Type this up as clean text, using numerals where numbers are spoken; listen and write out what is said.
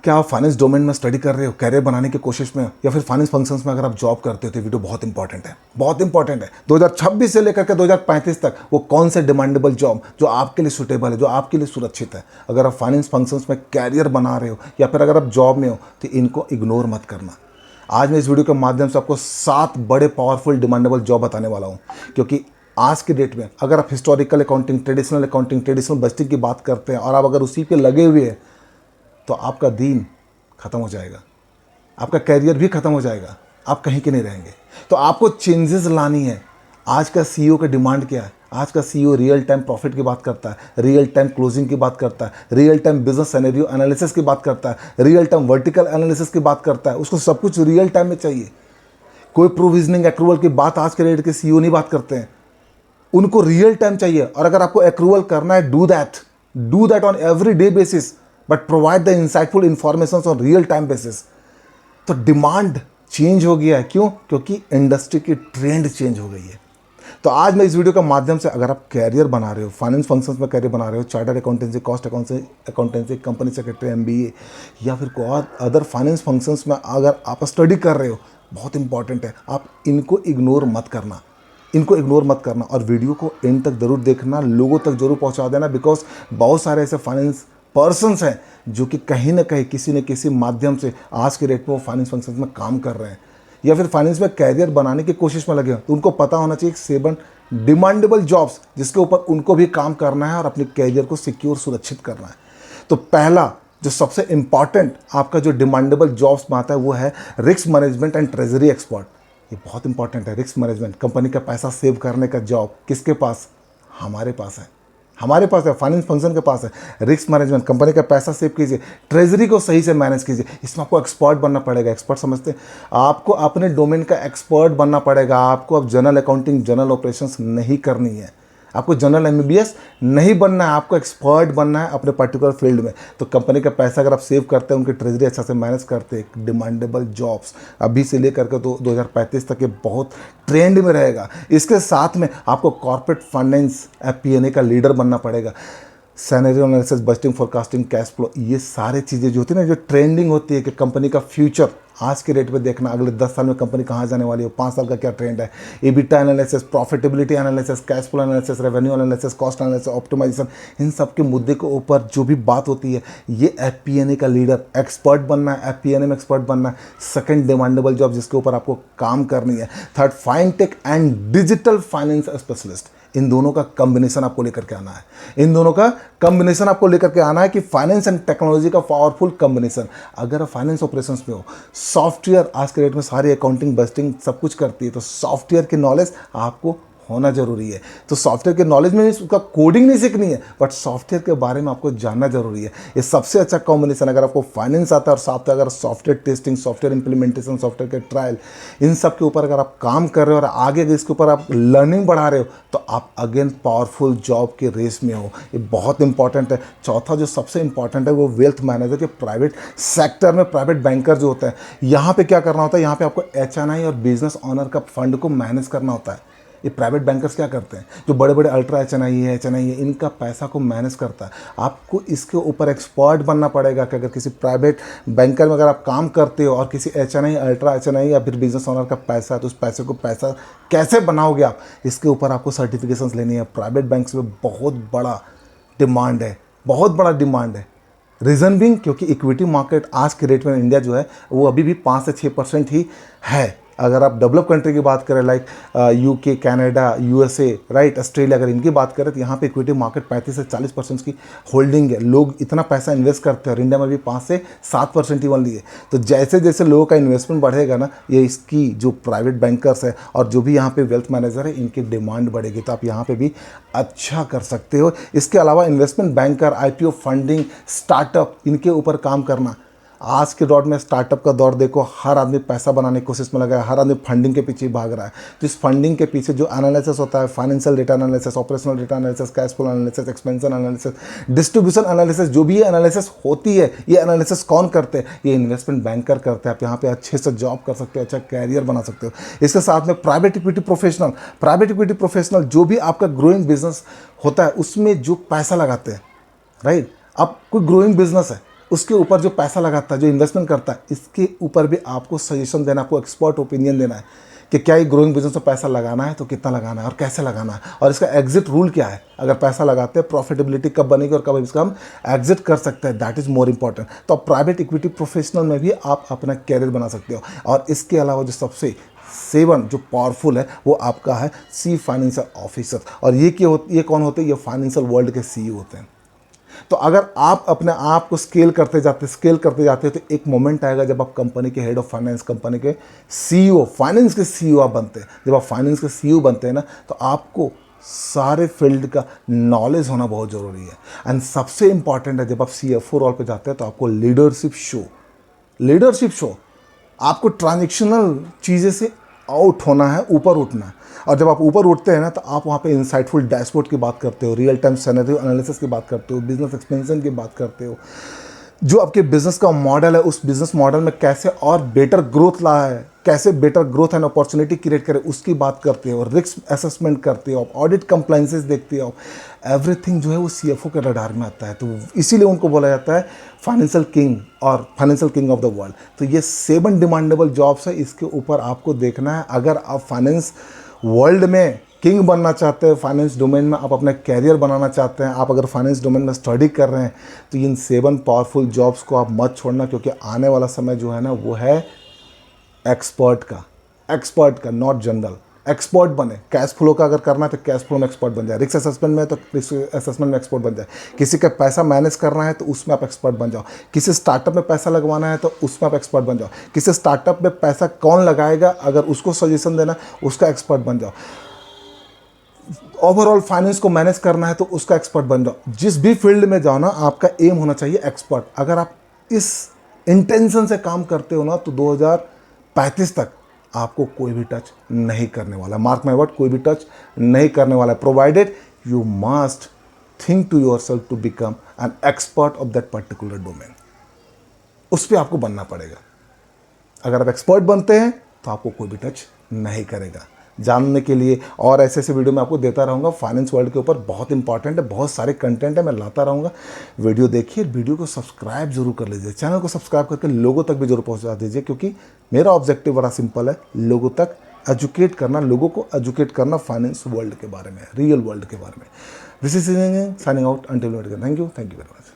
क्या आप finance domain में स्टडी कर रहे हो, कैरियर बनाने की कोशिश में, या फिर फाइनेंस फंक्शंस में अगर आप जॉब करते हो तो वीडियो बहुत इंपॉर्टेंट है, बहुत इंपॉर्टेंट है। 2026 से लेकर के 2035 तक वो कौन से डिमांडेबल जॉब जो आपके लिए सूटेबल है, जो आपके लिए सुरक्षित है। अगर आप फाइनेंस फंक्शंस में कैरियर बना रहे हो या फिर अगर आप जॉब में हो तो इनको इग्नोर मत करना। आज मैं इस वीडियो के माध्यम से आपको 7 बड़े पावरफुल डिमांडेबल जॉब बताने वाला हूँ, क्योंकि आज के डेट में अगर आप हिस्टोरिकल अकाउंटिंग, ट्रेडिशनल बजटिंग की बात करते हैं और आप अगर उसी पे लगे हुए हैं तो आपका दिन खत्म हो जाएगा, आपका कैरियर भी खत्म हो जाएगा, आप कहीं के नहीं रहेंगे। तो आपको चेंजेस लानी है। आज का सीईओ का डिमांड क्या है? आज का सीईओ रियल टाइम प्रॉफिट की बात करता है, रियल टाइम क्लोजिंग की बात करता है, real time business scenario analysis की बात करता है, रियल टाइम वर्टिकल एनालिसिस की बात करता है। उसको सब कुछ रियल टाइम में चाहिए। कोई प्रोविजनिंग एक्रूवल की बात आज के डेट के सीईओ नहीं बात करते हैं, उनको रियल टाइम चाहिए। और अगर आपको एक्रूवल करना है, do that on every day basis, but provide the insightful information on real time basis. तो डिमांड चेंज हो गया है। क्यों? क्योंकि इंडस्ट्री की ट्रेंड चेंज हो गई है। तो आज मैं इस वीडियो के माध्यम से, अगर आप कैरियर बना रहे हो, फाइनेंस फंक्शंस में कैरियर बना रहे हो, chartered accountancy, cost accountancy, company secretary, MBA या फिर कोई अदर फाइनेंस फंक्शंस में अगर आप स्टडी कर रहे हो, बहुत इंपॉर्टेंट है, आप इनको इग्नोर मत करना, इनको इग्नोर मत करना। और वीडियो को एंड तक जरूर देखना, लोगों तक जरूर पहुंचा देना, बिकॉज बहुत सारे ऐसे फाइनेंस पर्सन्स हैं जो कि कहीं ना कहीं किसी न किसी माध्यम से आज के डेट में वो फाइनेंस फंक्शंस में काम कर रहे हैं या फिर फाइनेंस में कैरियर बनाने की कोशिश में लगे हैं। तो उनको पता होना चाहिए 7 डिमांडेबल जॉब्स जिसके ऊपर उनको भी काम करना है और अपने कैरियर को सिक्योर, सुरक्षित करना है। तो पहला जो सबसे इंपॉर्टेंट आपका जो डिमांडेबल जॉब्स में आता है वो है risk management and treasury expert. ये बहुत इंपॉर्टेंट है। रिस्क मैनेजमेंट, कंपनी का पैसा सेव करने का जॉब किसके पास? हमारे पास है, हमारे पास है, फाइनेंस फंक्शन के पास है। रिस्क मैनेजमेंट, कंपनी का पैसा सेव कीजिए, ट्रेजरी को सही से मैनेज कीजिए। इसमें आपको एक्सपर्ट बनना पड़ेगा। एक्सपर्ट समझते हैं, आपको अपने डोमेन का एक्सपर्ट बनना पड़ेगा। आपको अब जनरल अकाउंटिंग, जनरल ऑपरेशंस नहीं करनी है, आपको जनरल MBBS नहीं बनना है, आपको एक्सपर्ट बनना है अपने पर्टिकुलर फील्ड में। तो कंपनी का पैसा अगर आप सेव करते हैं, उनकी ट्रेजरी अच्छा से मैनेज करते हैं, डिमांडेबल जॉब्स अभी से लेकर के तो 2035 तक ये बहुत ट्रेंड में रहेगा। इसके साथ में आपको कॉर्पोरेट फाइनेंस, FP&A का लीडर बनना पड़ेगा। Scenario analysis, budgeting, forecasting, cash flow, ये सारे चीज़ें जो होती है ना, जो ट्रेंडिंग होती है कि कंपनी का फ्यूचर आज के रेट पे देखना, अगले 10 साल में कंपनी कहाँ जाने वाली है, 5 साल का क्या ट्रेंड है, EBITDA analysis, profitability analysis, cash flow analysis, revenue analysis, cost analysis, optimisation, इन सब के मुद्दे के ऊपर जो भी बात होती है, ये FP&A का लीडर, एक्सपर्ट बनना है, FP&A में एक्सपर्ट बनना है। सेकंड डिमांडेबल जॉब जिसके ऊपर आपको काम करनी है। Third, fintech and digital finance specialist. इन दोनों का कॉम्बिनेशन आपको लेकर के आना है, इन दोनों का कॉम्बिनेशन आपको लेकर के आना है कि फाइनेंस एंड टेक्नोलॉजी का पावरफुल कॉम्बिनेशन। अगर आप फाइनेंस ऑपरेशंस में हो, सॉफ्टवेयर आज के डेट में सारी अकाउंटिंग, बजटिंग सब कुछ करती है, तो सॉफ्टवेयर की नॉलेज आपको होना जरूरी है। तो सॉफ्टवेयर के नॉलेज में उसका कोडिंग नहीं सीखनी है, बट सॉफ्टवेयर के बारे में आपको जानना जरूरी है। ये सबसे अच्छा कॉम्बिनेशन। अगर आपको फाइनेंस आता है और साथ में अगर software testing, software implementation, software के ट्रायल, इन सब के ऊपर अगर आप काम कर रहे हो और आगे अगर इसके ऊपर आप लर्निंग बढ़ा रहे हो, तो आप अगेन पावरफुल जॉब के रेस में हो। ये बहुत इंपॉर्टेंट है। चौथा जो सबसे इंपॉर्टेंट है वो वेल्थ मैनेजर के प्राइवेट सेक्टर में, प्राइवेट बैंकर जो होता है, यहाँ पे क्या करना होता है, यहाँ पे आपको HNI और बिजनेस ऑनर का फंड को मैनेज करना होता है। ये प्राइवेट बैंकर्स क्या करते हैं, जो बड़े बड़े अल्ट्रा HNI है, इनका पैसा को मैनेज करता है। आपको इसके ऊपर एक्सपर्ट बनना पड़ेगा कि अगर किसी प्राइवेट बैंकर में अगर आप काम करते हो और किसी HNI, अल्ट्रा HNI या फिर बिजनेस ओनर का पैसा है, तो उस पैसे को पैसा कैसे बनाओगे आप, इसके ऊपर आपको सर्टिफिकेशंस लेनी है। प्राइवेट बैंक्स में बहुत बड़ा डिमांड है, बहुत बड़ा डिमांड है। रीज़न बिंग, क्योंकि इक्विटी मार्केट आज के रेट में इंडिया जो है वो अभी भी 5 से 6% ही है। अगर आप डेवलप कंट्री की बात करें, like UK, Canada, USA, right, Australia, अगर इनकी बात करें तो यहाँ पे इक्विटी मार्केट 35 से 40% की होल्डिंग है। लोग इतना पैसा इन्वेस्ट करते हैं और इंडिया में भी 5 से 7% ही ओनली है। तो जैसे जैसे लोगों का इन्वेस्टमेंट बढ़ेगा ना, ये इसकी जो प्राइवेट बैंकर्स है और जो भी यहाँ पे वेल्थ मैनेजर है, इनकी डिमांड बढ़ेगी। तो आप यहाँ पे भी अच्छा कर सकते हो। इसके अलावा investment banker, IPO funding, startup, इनके ऊपर काम करना। आज के दौर में स्टार्टअप का दौर देखो, हर आदमी पैसा बनाने की कोशिश में लगा है, हर आदमी फंडिंग के पीछे भाग रहा है। तो इस फंडिंग के पीछे जो एनालिसिस होता है, financial data analysis, operational data analysis, cash flow analysis, expansion analysis, distribution analysis, जो भी एनालिसिस होती है, ये एनालिसिस कौन करते हैं? ये इन्वेस्टमेंट बैंकर करते हैं। आप यहाँ पे अच्छे से जॉब कर सकते हो, अच्छा कैरियर बना सकते हो। इसके साथ में प्राइवेट इक्विटी प्रोफेशनल जो भी आपका ग्रोइंग बिजनेस होता है उसमें जो पैसा लगाते हैं, राइट। अब कोई ग्रोइंग बिजनेस है, उसके ऊपर जो पैसा लगाता है, जो इन्वेस्टमेंट करता है, इसके ऊपर भी आपको सजेशन देना, आपको एक्सपर्ट ओपिनियन देना है कि क्या ये ग्रोइंग बिजनेस में पैसा लगाना है तो कितना लगाना है और कैसे लगाना है, और इसका एग्जिट रूल क्या है। अगर पैसा लगाते हैं प्रॉफिटेबिलिटी कब बनेगी और कब इसका हम एग्जिट कर सकते हैं, दैट इज़ मोर इंपॉर्टेंट। तो प्राइवेट इक्विटी प्रोफेशनल में भी आप अपना कैरियर बना सकते हो। और इसके अलावा जो सबसे 7 जो पावरफुल है वो आपका है चीफ फाइनेंशियल ऑफिसर। और ये कौन होते हैं? ये फाइनेंशियल वर्ल्ड के सीईओ होते हैं। तो अगर आप अपने आप को स्केल करते जाते तो एक मोमेंट आएगा जब आप कंपनी के हेड ऑफ फाइनेंस, कंपनी के सीईओ, फाइनेंस के सीईओ आप बनते हैं। जब आप फाइनेंस के सीईओ बनते हैं ना, तो आपको सारे फील्ड का नॉलेज होना बहुत ज़रूरी है। एंड सबसे इंपॉर्टेंट है, जब आप CFO रोल पे जाते हैं तो आपको लीडरशिप शो, आपको ट्रांजेक्शनल चीज़ें से आउट होना है, ऊपर उठना है। और जब आप ऊपर उठते हैं ना, तो आप वहाँ पे इंसाइटफुल डैशबोर्ड की बात करते हो, रियल टाइम सिनेरियो एनालिसिस की बात करते हो, बिजनेस एक्सपेंशन की बात करते हो, जो आपके बिजनेस का मॉडल है उस बिजनेस मॉडल में कैसे और बेटर ग्रोथ ला है, कैसे better growth and opportunity create करे, उसकी बात करते हो, रिस्क असेसमेंट करते हो, ऑडिट कंप्लाइंसेस देखते हो। एवरीथिंग जो है वो CFO के रडार में आता है। तो इसीलिए उनको बोला जाता है फाइनेंशियल किंग और financial king of the world. तो ये 7 डिमांडेबल जॉब्स है, इसके ऊपर आपको देखना है। अगर आप फाइनेंस वर्ल्ड में किंग बनना चाहते हैं, फाइनेंस डोमेन में आप अपना कैरियर बनाना चाहते हैं, आप अगर फाइनेंस डोमेन में स्टडी कर रहे हैं, तो इन 7 पावरफुल जॉब्स को आप मत छोड़ना, क्योंकि आने वाला समय जो है ना वो है एक्सपर्ट का, नॉट जनरल। एक्सपर्ट बने। कैश फ्लो का अगर करना है तो कैश फ्लो में एक्सपर्ट बन जाए, रिस्क असेसमेंट में तो रिस्क असेसमेंट में एक्सपर्ट बन जाए, किसी का पैसा मैनेज करना है तो उसमें आप एक्सपर्ट बन जाओ, किसी स्टार्टअप में पैसा लगवाना है तो उसमें आप एक्सपर्ट बन जाओ, किसी स्टार्टअप में पैसा कौन लगाएगा अगर उसको सजेशन देना उसका एक्सपर्ट बन जाओ, ओवरऑल फाइनेंस को मैनेज करना है तो उसका एक्सपर्ट बन जाओ। जिस भी फील्ड में जाओ ना, आपका एम होना चाहिए एक्सपर्ट। अगर आप इस इंटेंशन से काम करते हो ना, तो 2035 तक आपको कोई भी टच नहीं करने वाला। मार्क माय वर्ड, कोई भी टच नहीं करने वाला, provided you must think to yourself to become an expert of that particular domain. उस पर आपको बनना पड़ेगा। अगर आप एक्सपर्ट बनते हैं तो आपको कोई भी टच नहीं करेगा। जानने के लिए और ऐसे ऐसे वीडियो मैं आपको देता रहूँगा। फाइनेंस वर्ल्ड के ऊपर बहुत इंपॉर्टेंट है, बहुत सारे कंटेंट है, मैं लाता रहूँगा। वीडियो देखिए, वीडियो को सब्सक्राइब जरूर कर लीजिए, चैनल को सब्सक्राइब करके लोगों तक भी जरूर पहुँचा दीजिए, क्योंकि मेरा ऑब्जेक्टिव बड़ा सिंपल है, लोगों तक एजुकेट करना, लोगों को एजुकेट करना फाइनेंस वर्ल्ड के बारे में, रियल वर्ल्ड के बारे में। This is signing out, until next time. Thank you very much.